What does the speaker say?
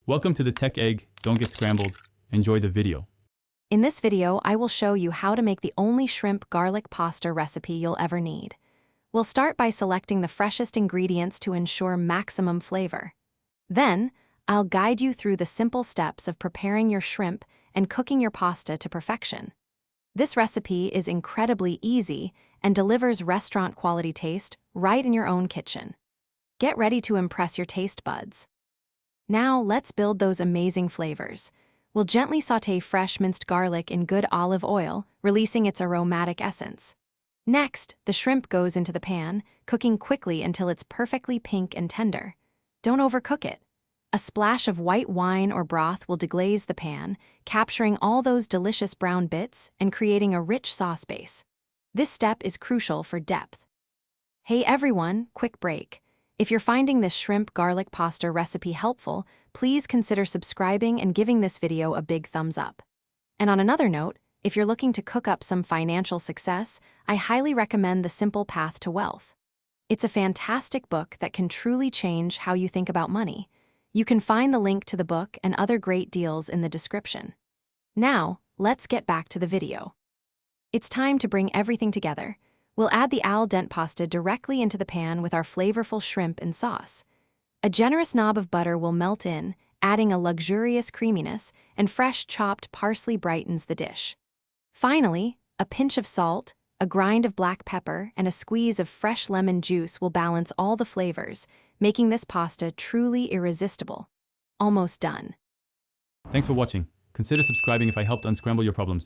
Welcome to the Tech Egg. Don't get scrambled. Enjoy the video. In this video, I will show you how to make the only shrimp garlic pasta recipe you'll ever need. We'll start by selecting the freshest ingredients to ensure maximum flavor. Then, I'll guide you through the simple steps of preparing your shrimp and cooking your pasta to perfection. This recipe is incredibly easy and delivers restaurant-quality taste right in your own kitchen. Get ready to impress your taste buds. Now, let's build those amazing flavors. We'll gently sauté fresh minced garlic in good olive oil, releasing its aromatic essence. Next, the shrimp goes into the pan, cooking quickly until it's perfectly pink and tender. Don't overcook it. A splash of white wine or broth will deglaze the pan, capturing all those delicious brown bits and creating a rich sauce base. This step is crucial for depth. Hey everyone, quick break. If you're finding this shrimp garlic pasta recipe helpful, please consider subscribing and giving this video a big thumbs up. And on another note, if you're looking to cook up some financial success, I highly recommend The Simple Path to Wealth. It's a fantastic book that can truly change how you think about money. You can find the link to the book and other great deals in the description. Now, let's get back to the video. It's time to bring everything together. We'll add the al dente pasta directly into the pan with our flavorful shrimp and sauce. A generous knob of butter will melt in, adding a luxurious creaminess, and fresh chopped parsley brightens the dish. Finally, a pinch of salt, a grind of black pepper, and a squeeze of fresh lemon juice will balance all the flavors, making this pasta truly irresistible. Almost done. Thanks for watching. Consider subscribing if I helped unscramble your problems.